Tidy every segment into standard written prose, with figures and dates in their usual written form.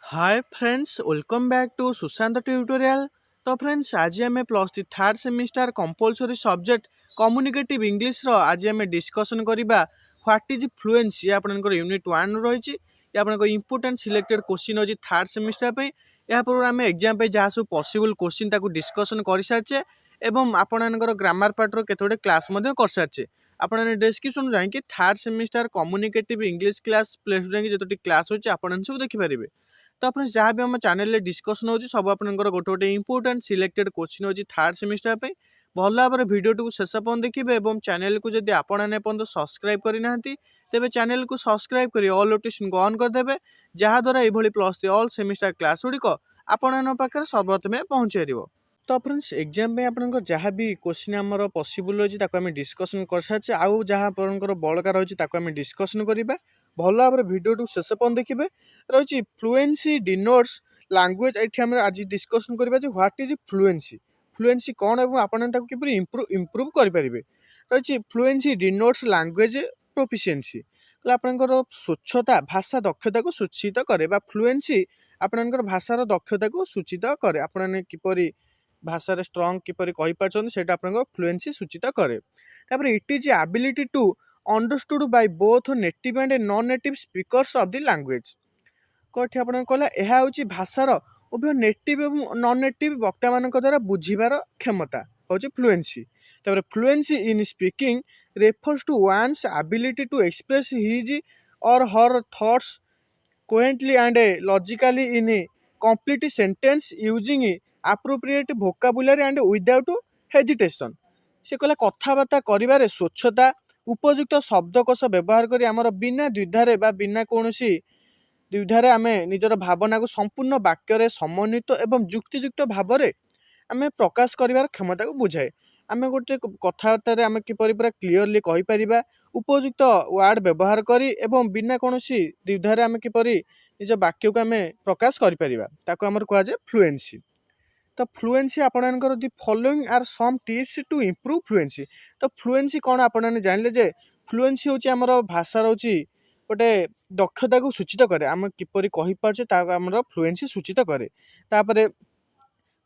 Hi friends, welcome back to Sushant tutorial. तो friends, आज आम plus three third semester compulsory subject communicative English रो आज आम डिस्कसन करबा व्हाट इज फ्लुएंसी। आपनकर यूनिट 1 रही है। आपनकर इंपोर्टेंट सिलेक्टेड क्वेश्चन अछि थर्ड सेमिस्टर पे। या पर आम एग्जाम पे जहाँ सब पॉसिबल क्वेश्चन ताकू डिस्कसन कर सारचे एवं आपनकर ग्रामर पार्ट रो केतोडे क्लास मध्य कर सारचे। आपन डिस्क्रिप्शन जाकि third semester communicative English class play जाकि जतोटी क्लास होची आपन सब देखि परिबे। तो आप जहाँ भी आम चैनल डिस्कसन होची सब आपनकर गोटे गोटे इंपोर्टेंट सिलेक्टेड क्वेश्चन होची थर्ड सेमिस्टर पे। भल भाव भिडियो को शेष पर्यंत देखिए और चैनल को जब आपने पर्यंत सब्सक्राइब करना तेज चैनल को सब्सक्राइब कर ऑल नोटिफिकेशन को ऑन करदे जहाँद्वारा ये plus three all semester class गुड़िक आपण पाखे सर्वप्रथमे पहुँच पार। तो फ्रेंड्स, एग्जाम पे आपनकर जहाँ भी क्वेश्चन आमर पॉसिबल होची ताको आम डिस्कसन कर सारचे। आउ जहाँ आपनकर बड़का रही आम डिस्कसन करवा। भल भाव भिडियो को शेष पर्यंत देखिए। रही फ्लुएंसी डिनोट्स लैंग्वेज ये आम आज डिस्कसन करवा व्हाट इज फ्लुएंसी। फ्लुएंसी कौन और आपन किपर इम्प्रूव करेंगे। रही फ्लुएंसी डिनोट्स लैंग्वेज प्रोफिशिएंसी आपनकर स्वच्छता भाषा दक्षता को सूचित करे। फ्लुएंसी आपनकर भाषार दक्षता को सूचित करे। आपने किपरि भाषा स्ट्रंग किपरि कहि पारछन सेटा आपनकर फ्लुएंसी सूचित करे। तापर it is ability to understood by both native and non native speakers of the language. कथि आपन कहला एहा होची भाषार उभय नेटिव एवं नॉन नेटिव वक्ता मानक द्वारा बुझिबार क्षमता होची फ्लुएंसी। तापर fluency in speaking refers to one's ability to express his or her thoughts coherently and logically in a complete sentence using appropriate vocabulary and without hesitation। से कहला कथबार्ता करिबारे स्वच्छता उपयुक्त शब्दकोश व्यवहार करी आमर बिना द्विधारे बा बिना कोनोसी द्विधारे आमे निजर भावना को संपूर्ण वाक्य समन्वित एवं युक्तियुक्त भाव में आमे प्रकाश करिबार क्षमता को बुझाए। आमे गोटे कथबार्ता आमे किपरि पूरा क्लीयरली कहि परिबा उपयुक्त वर्ड व्यवहार करी एवं बिना कोनोसी द्विधारे आमे किपरि निज वाक्य को आमे प्रकाश करि परिबा ताको हमर कहा जाय फ्लुएंसी। तो फ्लुएंसी आपनकर the following are some tips to improve fluency. तो फ्लुएंसी कौन आपने जानले जे फ्लुएंसी होची हमर भाषा होची गोटे दक्षता को सूचित करे। आम किपरि कहि पारछे ताको हमर फ्लुएंसी सूचित करे। तापरे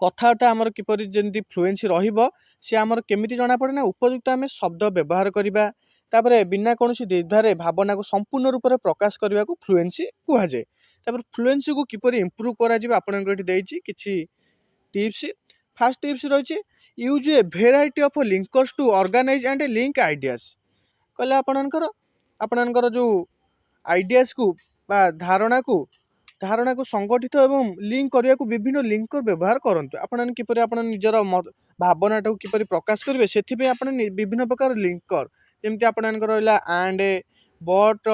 कथाटा आमर किपरि जेंति फ्लुएंसी रहिबो से आमर केमिति जणा पड़े ना उपयुक्त आमे शब्द व्यवहार करिबा तापरे बिना कोनोसी द्विधारे भावना को संपूर्ण रूप से प्रकाश करने को फ्लुएंसी कहा जाए। तापर फ्लुएंसी को किपरि इम्प्रूव करा जिवो आपनकर एठी देइछि किछि टिप्स। फर्स्ट टिप्स रही use a variety of linkers to organise and link ideas. कहले आपनकर जो आइडियाज को बा धारणा को संगठित एवं लिंक करने को विभिन्न लिंकर व्यवहार करंतु। आपन किपरि आपन निजर भावनाटा को किपरि प्रकाश करेंगे से आपन विभिन्न प्रकार लिंकर जमती आपनकर रहिला एंड बट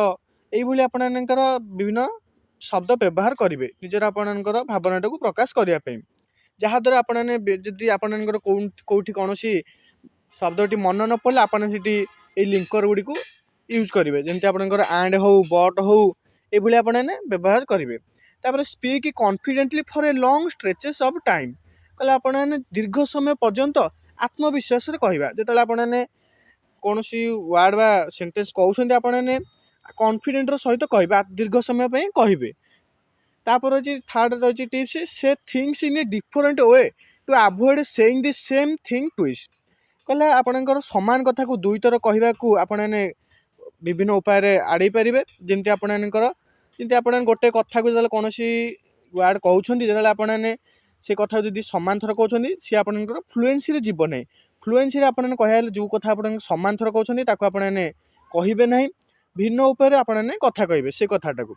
ये आपनकर विभिन्न शब्द व्यवहार करेंगे निजर आपनकर भावनाटा को प्रकाश करने पे जहाँद्वारा आपने जदि आपनकर कौटी कौन शब्दटी मन न पड़े आपन से लिंकर गुड़ी को यूज करेंगे जमती आपनकर एंड हो बट हो ये आपने व्यवहार करेंगे। तापर speak confidently for a long stretches of time. कहले आपने दीर्घ समय पर्यंत आत्मविश्वास कहवा जो आपने कौन वर्ड बा सेंटेंस कहते आपने कॉन्फिडेंट सहित कहबा दीर्घ समय पे कहबे। तापर रही थर्ड रही tips say things in a different way to avoid saying the same thing twist. कहले आपनकर समान कथा को दुई थर कहबा को आपने विभिन्न उपाय आड़े पारे जमती आपनकर जमती आप गोटे कथा को जो कौन वर्ड कहते जो आपने से कथा जब समान थर कहते सी आपनकर फ्लुएंसी जीव ना। फ्लुएंसी आपने कह जो कथा आप समान थर कहते आपने कहे ना भिन्न उपाय आपने कथा कहे से कथाटा को।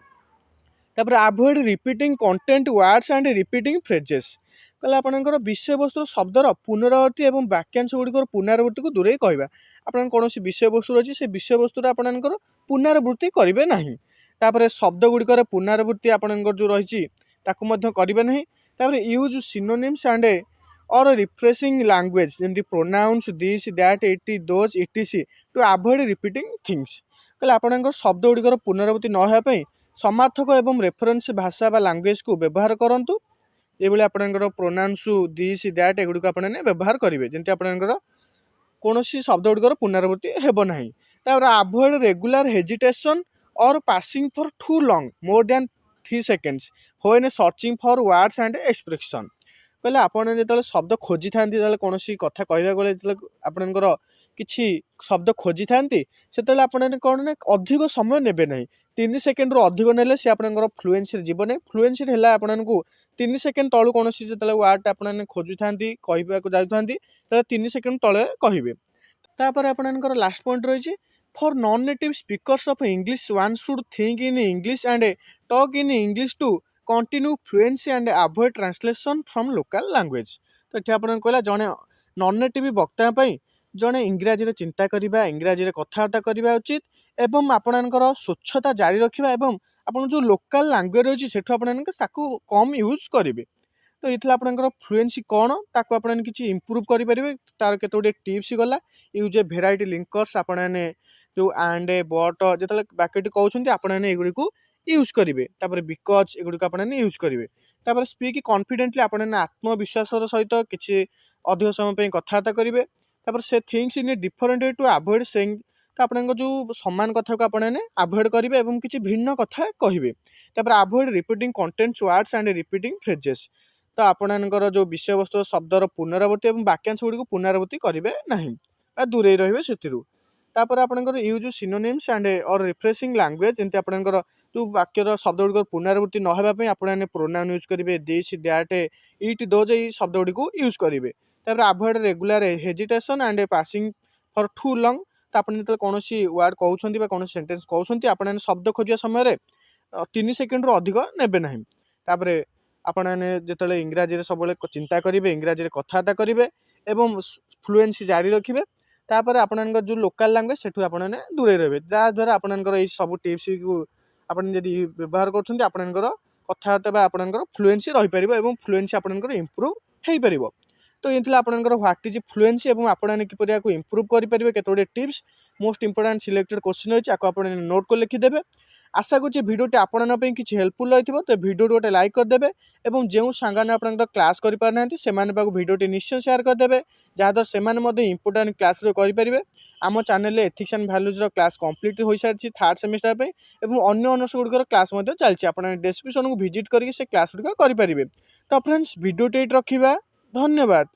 तापर avoid repeating content words and repeating phrases. कहले आपनकर विषय वस्तु शब्दर पुनरावृत्ति एवं वाक्यांश गुड़िकर पुनरावृत्ति को दूरे कहवा। आपन कौन विषय वस्तु रही से विषय वस्तु आपनकर पुनरावृत्ति करेंगे ना। तापर शब्द गुड़िकर पुनरावृत्ति आपनकर जो रही करेंगे ना। तापर यूज सिनोनिम्स एंड और रिफ्रेशिंग लैंग्वेज जमती pronouns this that it those etc to avoid repeating things. कहले आपनकर शब्द गुड़िकर पुनरावृत्ति न होगापी समार्थक एवं रेफरेन्स भाषा बा लैंग्वेज को व्यवहार करंतु। ये आपनकर प्रोनाउंस दिस दैट एगुड़ी को आपने व्यवहार करेंगे जमती आपनकर कौन शब्द गुड़िकर पुनरावृत्ति हेब ना। तापर अवॉइड रेगुलर हेजिटेशन और pausing for too long more than 3 seconds when searching for words and expression। କହିଲେ ଆପଣ ଯେତେବେଳେ ଶବ୍ଦ ଖୋଜିଥାନ୍ତି, ଯେତେବେଳେ କୌଣସି କଥା କହିବାକୁ ଗଲେ ଯେତେବେଳେ ଆପଣଙ୍କର କିଛି ଶବ୍ଦ ଖୋଜିଥାନ୍ତି, ସେତେବେଳେ ଆପଣ କ'ଣ ନା ଅଧିକ ସମୟ ନେବେ ନାହିଁ। 3 ସେକେଣ୍ଡରୁ ଅଧିକ ନେଲେ ସେ ଆପଣଙ୍କର ଫ୍ଲୁଏନ୍ସିରେ ଯିବ ନାହିଁ। ଫ୍ଲୁଏନ୍ସିରେ ହେଲା ଆପଣଙ୍କୁ 3 ସେକେଣ୍ଡ ତଳୁ କୌଣସି ଯେତେବେଳେ ୱାର୍ଡ଼ଟା ଆପଣମାନେ ଖୋଜୁଥାନ୍ତି, କହିବାକୁ ଯାଉଥାନ୍ତି, ତାହେଲେ 3 ସେକେଣ୍ଡ ତଳେ କହିବେ। ତାପରେ ଆପଣଙ୍କର ଲାଷ୍ଟ ପଏଣ୍ଟ ରହିଛି, for non native speakers of English one should think in English and talk in English to continue fluency and avoid translation from local language. ତ ଏଠି ଆପଣଙ୍କୁ କହିଲା ଜଣେ ନନ୍ ନେଟିଭ୍ ବକ୍ତା ପାଇଁ ଜଣେ ଇଂରାଜୀରେ ଚିନ୍ତା କରିବା, ଇଂରାଜୀରେ କଥାବାର୍ତ୍ତା କରିବା ଉଚିତ ଏବଂ ଆପଣଙ୍କର ସ୍ୱଚ୍ଛତା ଜାରି ରଖିବା ଏବଂ ଆପଣ ଯେଉଁ ଲୋକାଲ ଲାଙ୍ଗୁଏଜ ରହିଛି ସେଠୁ ଆପଣମାନେ ତାକୁ କମ୍ ୟୁଜ୍ କରିବେ। ତ ଏଇଥିଲା ଆପଣଙ୍କର ଫ୍ଲୁଏନ୍ସି କ'ଣ, ତାକୁ ଆପଣମାନେ କିଛି ଇମ୍ପ୍ରୁଭ୍ କରିପାରିବେ। ତାର କେତେ ଗୁଡ଼ିଏ ଟିପ୍ସ ଗଲା। ୟୁଜ୍ ଏ ଭେରାଇଟି ଲିଙ୍କର୍ସ, ଆପଣମାନେ ଯେଉଁ ଆଣ୍ଡ ବଟ୍ ଯେତେବେଳେ ବାକ୍ୟଟି କହୁଛନ୍ତି ଆପଣମାନେ ଏଗୁଡ଼ିକୁ ୟୁଜ୍ କରିବେ। ତାପରେ ବିକଜ୍ ଏଗୁଡ଼ିକୁ ଆପଣମାନେ ୟୁଜ୍ କରିବେ। ତାପରେ ସ୍ପିକ୍ କନଫିଡେଣ୍ଟଲି, ଆପଣମାନେ ଆତ୍ମବିଶ୍ୱାସର ସହିତ କିଛି ଅଧିକ ସମୟ ପାଇଁ କଥାବାର୍ତ୍ତା କରିବେ। ତାପରେ ସେ things in a different way to avoid ସେଇଂ, ତ ଆପଣଙ୍କ ଯେଉଁ ସମାନ କଥାକୁ ଆପଣମାନେ ଆଭଏଡ୍ କରିବେ ଏବଂ କିଛି ଭିନ୍ନ କଥା କହିବେ। ତାପରେ avoid repeating contents words and repeating phrases, ତ ଆପଣଙ୍କର ଯେଉଁ ବିଷୟବସ୍ତୁ ଶବ୍ଦର ପୁନରାବୃତ୍ତି ଏବଂ ବାକ୍ୟାଂଶ ଗୁଡ଼ିକୁ ପୁନରାବୃତ୍ତି କରିବେ ନାହିଁ ବା ଦୂରେଇ ରହିବେ ସେଥିରୁ। ତାପରେ ଆପଣଙ୍କର use synonyms and or rephrasing language, ଯେମିତି ଆପଣଙ୍କର ଯେଉଁ ବାକ୍ୟର ଶବ୍ଦ ଗୁଡ଼ିକ ପୁନରାବୃତ୍ତି ନ ହେବା ପାଇଁ ଆପଣମାନେ ପ୍ରୋନାଉନ୍ ୟୁଜ୍ କରିବେ, ଦିସ୍ ଦ୍ୟାଟ୍ ଇଟ୍ ଦୋଜ୍, ଏଇ ଶବ୍ଦ ଗୁଡ଼ିକୁ ୟୁଜ୍ କରିବେ। ତାପରେ avoid regular hesitation and pausing for too long, ତ ଆପଣ ଯେତେବେଳେ କୌଣସି ୱାର୍ଡ଼ କହୁଛନ୍ତି ବା କୌଣସି ସେଣ୍ଟେନ୍ସ କହୁଛନ୍ତି ଆପଣମାନେ ଶବ୍ଦ ଖୋଜିବା ସମୟରେ 3 ସେକେଣ୍ଡରୁ ଅଧିକ ନେବେ ନାହିଁ। ତାପରେ ଆପଣମାନେ ଯେତେବେଳେ ଇଂରାଜୀରେ ସବୁବେଳେ ଚିନ୍ତା କରିବେ, ଇଂରାଜୀରେ କଥାବାର୍ତ୍ତା କରିବେ ଏବଂ ଫ୍ଲୁଏନ୍ସି ଜାରି ରଖିବେ। ତାପରେ ଆପଣଙ୍କର ଯେଉଁ ଲୋକାଲ ଲାଙ୍ଗୁଏଜ ସେଠୁ ଆପଣମାନେ ଦୂରେଇ ରହିବେ। ଯାହାଦ୍ୱାରା ଆପଣଙ୍କର ଏଇ ସବୁ ଟିପ୍ସକୁ ଆପଣ ଯଦି ବ୍ୟବହାର କରୁଛନ୍ତି ଆପଣଙ୍କର କଥାବାର୍ତ୍ତା ବା ଆପଣଙ୍କର ଫ୍ଲୁଏନ୍ସି ରହିପାରିବ ଏବଂ ଫ୍ଲୁଏନ୍ସି ଆପଣଙ୍କର ଇମ୍ପ୍ରୁଭ୍ ହେଇପାରିବ। ତ ଏ ଥିଲା ଆପଣଙ୍କର ହ୍ୱାଟ୍ ଇଜ୍ ଫ୍ଲୁଏନ୍ସି ଏବଂ ଆପଣମାନେ କିପରି ଏହାକୁ ଇମ୍ପ୍ରୁଭ୍ କରିପାରିବେ। କେତେ ଗୁଡ଼ିଏ tips, most important selected question ରହିଛି, ଆକୁ ଆପଣ ନୋଟ୍ କରି ଲେଖିଦେବେ। ଆଶା କରୁଛି ଭିଡ଼ିଓଟି ଆପଣଙ୍କ ପାଇଁ କିଛି ହେଲ୍ପଫୁଲ୍ ରହିଥିବ। ତ ଭିଡ଼ିଓଟି ଗୋଟେ ଲାଇକ୍ କରିଦେବେ ଏବଂ ଯେଉଁ ସାଙ୍ଗମାନେ ଆପଣଙ୍କର କ୍ଲାସ୍ କରିପାରୁନାହାନ୍ତି ସେମାନେ ପାଖକୁ ଭିଡ଼ିଓଟି ନିଶ୍ଚୟ ସେୟାର କରିଦେବେ, ଯାହାଦ୍ୱାରା ସେମାନେ ମଧ୍ୟ ଇମ୍ପୋର୍ଟାଣ୍ଟ କ୍ଲାସ୍ରେ କରିପାରିବେ। ଆମ ଚ୍ୟାନେଲରେ ଏଥିକ୍ସ ଆଣ୍ଡ ଭ୍ୟାଲୁଜ୍ର କ୍ଲାସ୍ କମ୍ପ୍ଲିଟ୍ ହୋଇସାରିଛି 3rd ସେମିଷ୍ଟାର ପାଇଁ ଏବଂ ଅନ୍ୟ ଅନର୍ସ ଗୁଡ଼ିକର କ୍ଲାସ୍ ମଧ୍ୟ ଚାଲିଛି। ଆପଣ ଡେସ୍କ୍ରିପସନ୍କୁ ଭିଜିଟ୍ କରିକି ସେ କ୍ଲାସ୍ ଗୁଡ଼ିକ କରିପାରିବେ। ତ ଫ୍ରେଣ୍ଡସ୍, ଭିଡ଼ିଓଟି ଏଇଠି ରଖିବା। ଧନ୍ୟବାଦ।